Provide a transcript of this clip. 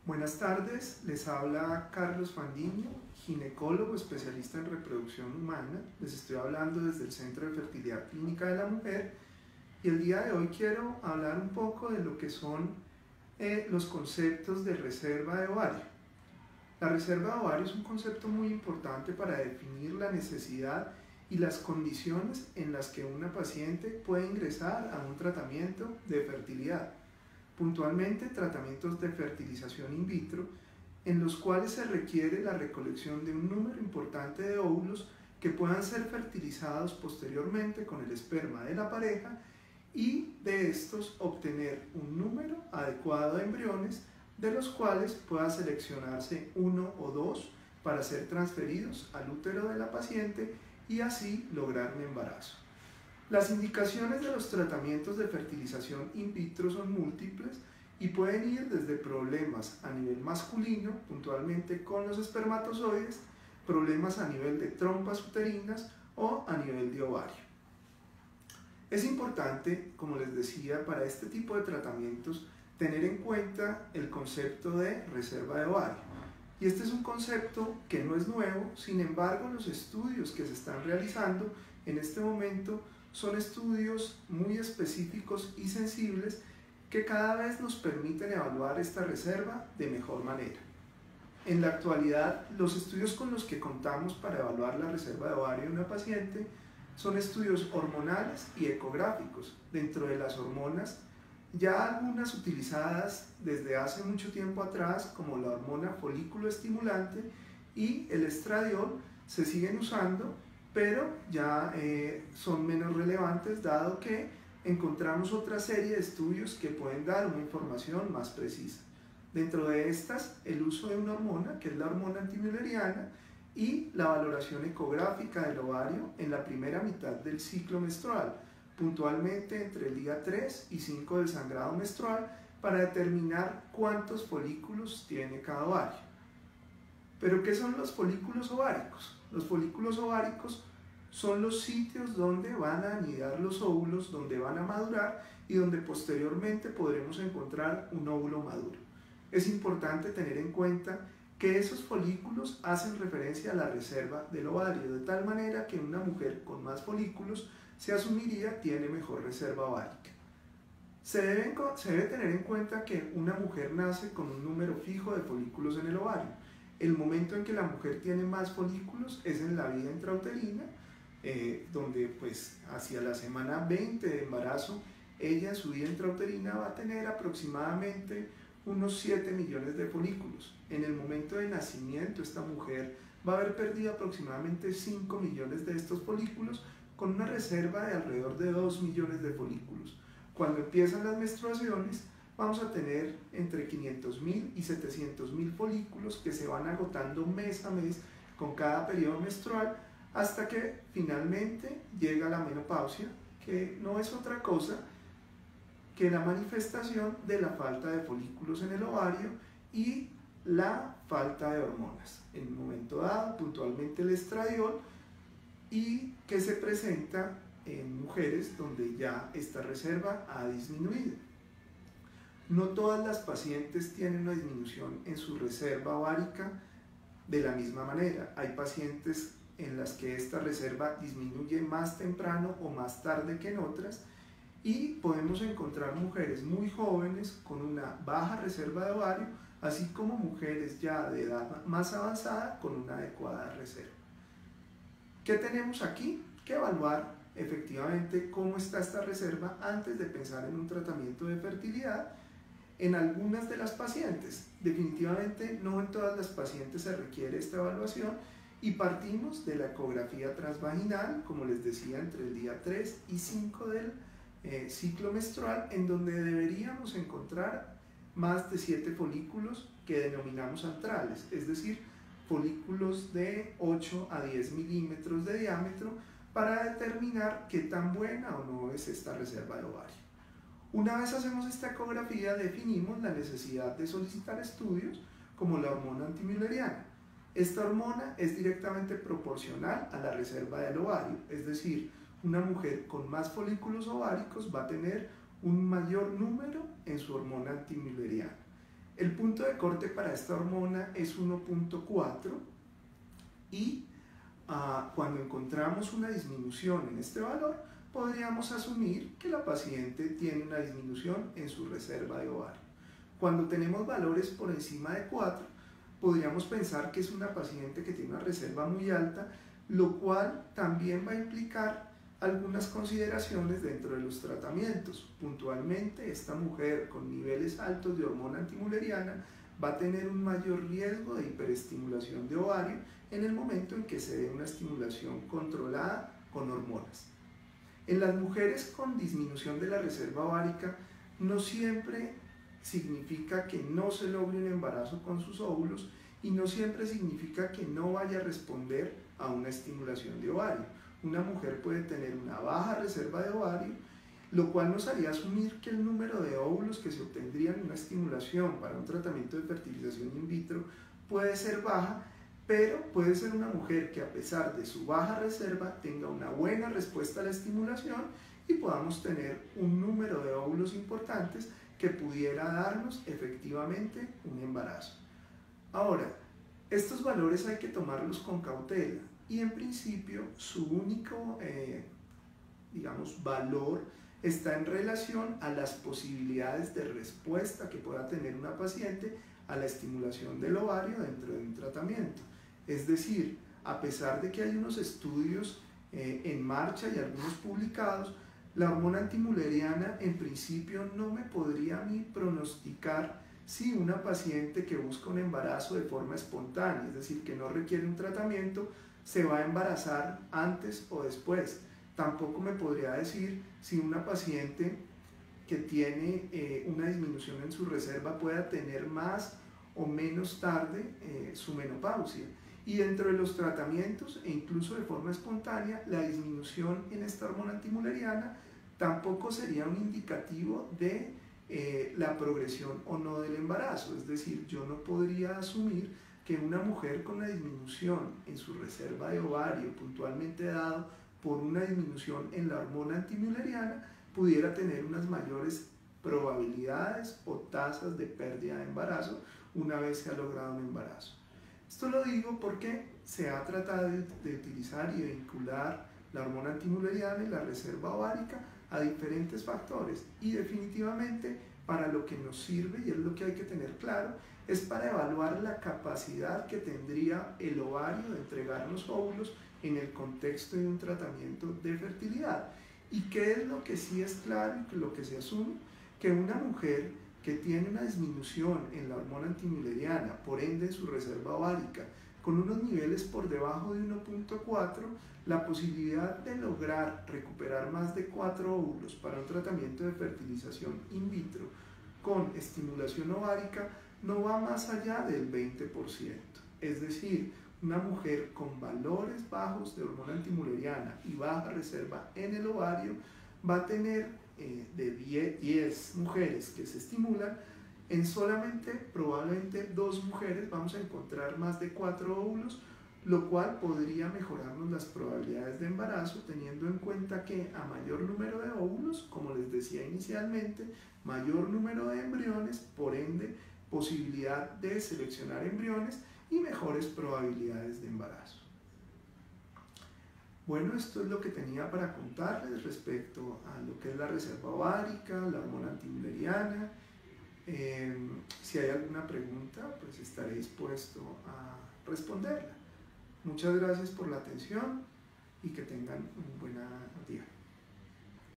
Buenas tardes, les habla Carlos Fandiño, ginecólogo especialista en reproducción humana. Les estoy hablando desde el Centro de Fertilidad Clínica de la Mujer y el día de hoy quiero hablar un poco de lo que son los conceptos de reserva de ovario. La reserva de ovario es un concepto muy importante para definir la necesidad y las condiciones en las que una paciente puede ingresar a un tratamiento de fertilidad. Puntualmente tratamientos de fertilización in vitro, en los cuales se requiere la recolección de un número importante de óvulos que puedan ser fertilizados posteriormente con el esperma de la pareja y de estos obtener un número adecuado de embriones, de los cuales pueda seleccionarse uno o dos para ser transferidos al útero de la paciente y así lograr un embarazo. Las indicaciones de los tratamientos de fertilización in vitro son múltiples y pueden ir desde problemas a nivel masculino, puntualmente con los espermatozoides, problemas a nivel de trompas uterinas o a nivel de ovario. Es importante, como les decía, para este tipo de tratamientos tener en cuenta el concepto de reserva de ovario. Y este es un concepto que no es nuevo, sin embargo los estudios que se están realizando en este momento son estudios muy específicos y sensibles que cada vez nos permiten evaluar esta reserva de mejor manera. En la actualidad, los estudios con los que contamos para evaluar la reserva de ovario de una paciente son estudios hormonales y ecográficos. Dentro de las hormonas, ya algunas utilizadas desde hace mucho tiempo atrás, como la hormona folículo estimulante y el estradiol, se siguen usando, pero ya son menos relevantes dado que encontramos otra serie de estudios que pueden dar una información más precisa. Dentro de estas, el uso de una hormona, que es la hormona antimülleriana, y la valoración ecográfica del ovario en la primera mitad del ciclo menstrual, puntualmente entre el día 3 y 5 del sangrado menstrual, para determinar cuántos folículos tiene cada ovario. ¿Pero qué son los folículos ováricos? Los folículos ováricos son los sitios donde van a anidar los óvulos, donde van a madurar y donde posteriormente podremos encontrar un óvulo maduro. Es importante tener en cuenta que esos folículos hacen referencia a la reserva del ovario, de tal manera que una mujer con más folículos se asumiría tiene mejor reserva ovárica. Se debe tener en cuenta que una mujer nace con un número fijo de folículos en el ovario. El momento en que la mujer tiene más folículos es en la vida intrauterina, donde pues hacia la semana 20 de embarazo, ella en su vida intrauterina va a tener aproximadamente unos 7 millones de folículos. En el momento de nacimiento, esta mujer va a haber perdido aproximadamente 5 millones de estos folículos, con una reserva de alrededor de 2 millones de folículos. Cuando empiezan las menstruaciones, vamos a tener entre 500.000 y 700.000 folículos que se van agotando mes a mes con cada periodo menstrual, hasta que finalmente llega la menopausia, que no es otra cosa que la manifestación de la falta de folículos en el ovario y la falta de hormonas. En un momento dado, puntualmente el estradiol, y que se presenta en mujeres donde ya esta reserva ha disminuido. No todas las pacientes tienen una disminución en su reserva ovárica de la misma manera. Hay pacientes en las que esta reserva disminuye más temprano o más tarde que en otras, y podemos encontrar mujeres muy jóvenes con una baja reserva de ovario, así como mujeres ya de edad más avanzada con una adecuada reserva. ¿Qué tenemos aquí? Que evaluar efectivamente cómo está esta reserva antes de pensar en un tratamiento de fertilidad en algunas de las pacientes. Definitivamente no en todas las pacientes se requiere esta evaluación y partimos de la ecografía transvaginal, como les decía, entre el día 3 y 5 del ciclo menstrual, en donde deberíamos encontrar más de 7 folículos que denominamos antrales, es decir, folículos de 8 a 10 milímetros de diámetro, para determinar qué tan buena o no es esta reserva de ovario. Una vez hacemos esta ecografía, definimos la necesidad de solicitar estudios como la hormona antimülleriana. Esta hormona es directamente proporcional a la reserva del ovario, es decir, una mujer con más folículos ováricos va a tener un mayor número en su hormona antimülleriana. El punto de corte para esta hormona es 1.4 y cuando encontramos una disminución en este valor, podríamos asumir que la paciente tiene una disminución en su reserva de ovario. Cuando tenemos valores por encima de 4, podríamos pensar que es una paciente que tiene una reserva muy alta, lo cual también va a implicar algunas consideraciones dentro de los tratamientos. Puntualmente, esta mujer con niveles altos de hormona antimülleriana va a tener un mayor riesgo de hiperestimulación de ovario en el momento en que se dé una estimulación controlada con hormonas. En las mujeres con disminución de la reserva ovárica, no siempre significa que no se logre un embarazo con sus óvulos y no siempre significa que no vaya a responder a una estimulación de ovario. Una mujer puede tener una baja reserva de ovario, lo cual nos haría asumir que el número de óvulos que se obtendrían en una estimulación para un tratamiento de fertilización in vitro puede ser baja, pero puede ser una mujer que a pesar de su baja reserva tenga una buena respuesta a la estimulación y podamos tener un número de óvulos importantes que pudiera darnos efectivamente un embarazo. Ahora, estos valores hay que tomarlos con cautela y en principio su único valor está en relación a las posibilidades de respuesta que pueda tener una paciente a la estimulación del ovario dentro de un tratamiento. Es decir, a pesar de que hay unos estudios en marcha y algunos publicados, la hormona antimülleriana en principio no me podría a mí pronosticar si una paciente que busca un embarazo de forma espontánea, es decir, que no requiere un tratamiento, se va a embarazar antes o después. Tampoco me podría decir si una paciente que tiene una disminución en su reserva pueda tener más o menos tarde su menopausia. Y dentro de los tratamientos, e incluso de forma espontánea, la disminución en esta hormona antimülleriana tampoco sería un indicativo de la progresión o no del embarazo. Es decir, yo no podría asumir que una mujer con una disminución en su reserva de ovario, puntualmente dado por una disminución en la hormona antimülleriana, pudiera tener unas mayores probabilidades o tasas de pérdida de embarazo una vez se ha logrado un embarazo. Esto lo digo porque se ha tratado de utilizar y de vincular la hormona antimülleriana y la reserva ovárica a diferentes factores y definitivamente para lo que nos sirve, y es lo que hay que tener claro, es para evaluar la capacidad que tendría el ovario de entregarnos óvulos en el contexto de un tratamiento de fertilidad. ¿Y qué es lo que sí es claro y lo que se asume? Que una mujer que tiene una disminución en la hormona antimülleriana, por ende en su reserva ovárica, con unos niveles por debajo de 1.4, la posibilidad de lograr recuperar más de 4 óvulos para un tratamiento de fertilización in vitro con estimulación ovárica no va más allá del 20%. Es decir, una mujer con valores bajos de hormona antimülleriana y baja reserva en el ovario va a tener de 10 mujeres que se estimulan, en solamente probablemente 2 mujeres vamos a encontrar más de 4 óvulos, lo cual podría mejorarnos las probabilidades de embarazo, teniendo en cuenta que a mayor número de óvulos, como les decía inicialmente, mayor número de embriones, por ende posibilidad de seleccionar embriones y mejores probabilidades de embarazo. Bueno, esto es lo que tenía para contarles respecto a lo que es la reserva ovárica, la hormona antimülleriana. Si hay alguna pregunta, pues estaré dispuesto a responderla. Muchas gracias por la atención y que tengan un buen día.